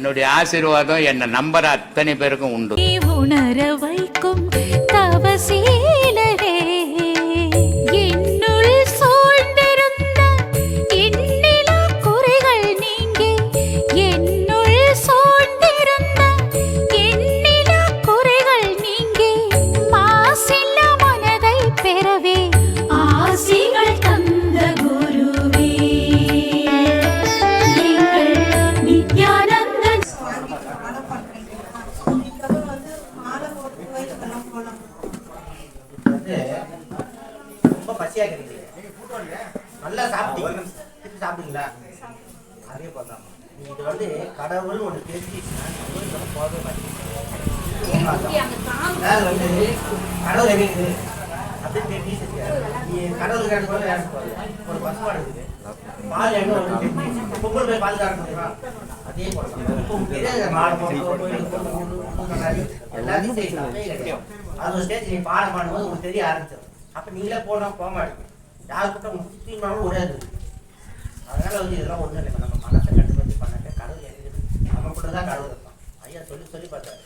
என்னுடைய ஆசீர்வாதம் என்னை நம்புற அத்தனை பேருக்கும் உண்டு. உணர வைக்கும் தவசீலரே என்னுள் சூழ்ந்திருந்த எண்ணிலா குறைகள் நீங்கி என்னுள் சூழ்ந்திருந்த எண்ணிலா குறைகள் நீங்கி மாசில்லா மனதை பெறவே ஆசிகள் தந்த குருவே எங்கள் நித்யானந்தன். ரொம்ப பசியா இருக்கிறீங்க, நல்லா சாப்பிட்டீங்க, சாப்பிட்டீங்களா? அதே போதான் நீ இது வந்து கடவுள் ஒன்று தெரிஞ்சிச்சுன்னா போகவே மாட்டேன். வந்து கடவுள் எங்க அப்படின்னு தெரிஞ்சு நீ கடவுள் ஒரு பசுமாடு இருக்குது, பால் எங்க தெரிஞ்சு பொங்கல் போய் பால் கார முடியுமா? அதே போல மாடு எல்லாத்தையும் செய்யலாம். அது ஒரு ஸ்டேஜ் நீ பாடம் பண்ணும்போது உங்களுக்கு தெரிய ஆரம்பிச்சிடும். அப்போ நீங்களே போக மாட்டீங்க, யாரு கூட்டம் உங்களுக்கு சுற்றினாலும் உடையாது. அதனால வந்து இதெல்லாம் ஒன்றும் இல்லை, நம்ம மனசை கட்டுப்பட்டு பண்ணாக்க கடவுள் இருக்குது, நம்ம கூட தான் கடவுள் இருப்பான். ஐயா சொல்லி பார்த்தாரு,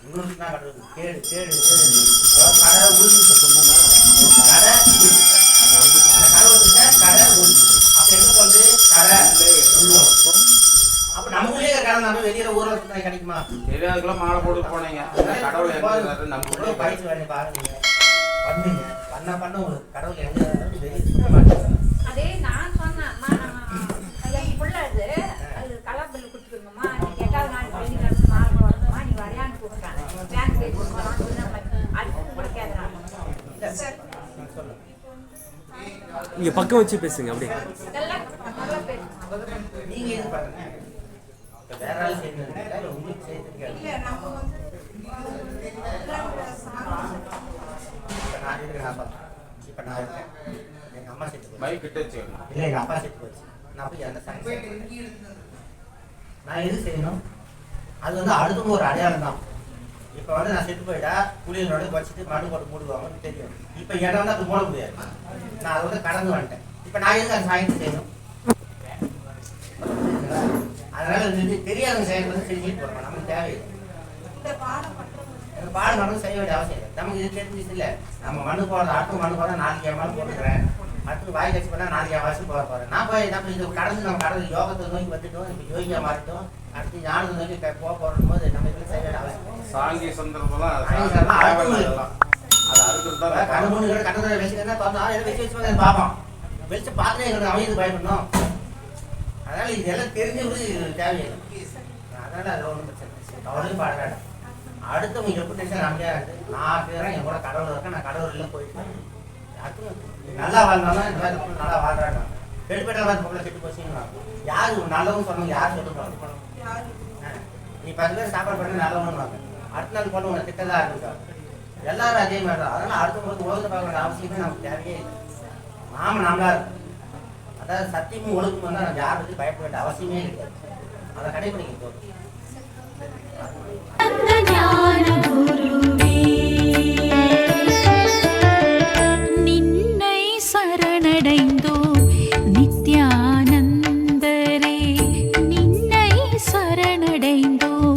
இன்னொன்று தான் கடவுள் கேடு கேடு கடை உள் கடை கடவுள் அப்போ எங்க வந்து கடை உள்ளோம். அப்ப நமக்குள்ளே கடவுள் நம்ம வெளியில ஊர்ல சுத்தம் கிடைக்குமா? தெரியாதுக்கெல்லாம் மாலை போட்டு போனீங்க. கடவுள் நம்ம பயிற்சி வேலை பாருங்க, பண்ணுங்க, பண்ண உங்களுக்கு கடவுள் எங்க வெளியே சுத்த மாட்டாங்க. அதே நான் சொன்னேன், என் பிள்ளை அது கலர் பில்லு கொடுத்துருங்கம்மா, நீ கேட்டாவது நாள் வெள்ளிக்கிழமை மாலை வரணுமா, நீ வரையான்னு கூப்பிட்டாங்க. பேங்க் அதுக்கும் கூட கேட்கறாங்க. நீங்க பக்கம் வச்சு பேசுங்க அப்படியே. இதெல்லாம் நல்லா பேசுங்க. நீங்க எது பாருங்க, வேற ஆள் செய்யறது உங்களுக்கு செய்ய தெரியாது. இப்ப நான் இருக்கேன், எங்க அம்மா செத்து போச்சு, இல்ல எங்க அப்பா செத்து போச்சு, நான் போய் அந்த நான் எது செய்யணும்? அது வந்து அடுத்தவங்க ஒரு அடையாளம் தான். இப்ப வந்து நான் செத்து போயிட்டா குளியலோட வச்சுட்டு மண்ணு போட்டு மூடுவாங்கன்னு தெரியும். இப்ப இடம் வந்து அப்படி மூட முடியாது, நான் அதை வந்து கடந்து வந்துட்டேன். இப்ப நான் எதுக்கு அந்த சாயத்தை செய்யணும்? அதனால தெரியாத செயல்கள் செஞ்சுட்டு போறோம், நமக்கு தேவையில்லை. பாடம் மட்டும் செய்ய வேண்டிய அவசியம் இல்லை, நமக்கு இது தெரிஞ்சிச்சு இல்லை. நம்ம மண்ணு போடுறது அடுத்து மண்ணு போட நாளைக்கு ஏமாலும் போட்டுக்கிறேன், அடுத்து வாய் கட்சி பண்ணா நாளைக்கு வாசி போட போறேன். நான் போய் நம்ம இது கடந்து நம்ம கடவுள் யோகத்தை நோக்கி வந்துட்டோம், இப்போ யோகியா மாறிட்டோம், அடுத்து ஞானத்தை நோக்கி போடும் போது நம்ம இதுல செய்ய வேண்டிய அவசியம் இல்லை. சாங்கி சந்தர்ப்பம்லாம் கண்ணு கண்ணு வச்சுக்கிறதா வச்சு வச்சு பார்ப்போம், வெளிச்சு பார்த்துட்டே எங்களுக்கு அவன் இது பயப்படணும். அதனால இதெல்லாம் தெரிஞ்சவங்க தேவையில்லை. அதனால அதில் ஒன்றும் பிரச்சனை இல்லை, கவலையும் பாட வேண்டாம். அடுத்தவங்க எப்படி நினைச்சா நம்பியா இருக்கு, நான் பேரன் என் கூட கடவுள் இருக்கேன், நான் கடவுள் எல்லாம் போயிட்டு நல்லா வாழ்ந்தாலும் இந்த மாதிரி நல்லா வாழ்றாங்க. பெருப்பேட்டை மாதிரி பொருளை கெட்டு போச்சுங்களா? யாரு நல்லவங்க சொன்னவங்க யார் சொல்லுவாங்க? நீ 10 பேர் சாப்பாடு பண்ணி நல்லவங்க அடுத்த நாள் பொண்ணு உனக்கு திட்டதான் இருக்கா? எல்லாரும் அதே மாதிரி தான். அதனால அடுத்தவங்களுக்கு உலகத்தை பார்க்க வேண்டிய அவசியமே நமக்கு தேவையே இல்லை. நாம நல்லா இருக்கும். அதாவது சத்தியமும் ஒழுக்கம் வந்து நம்ம யாருக்கு பயப்பட வேண்டிய அவசியமே இல்லை, அதை கடைபிடிக்க போதும். நின்னை சரணடைந்தோம் நித்யானந்தரே, நின்னை சரணடைந்தோம்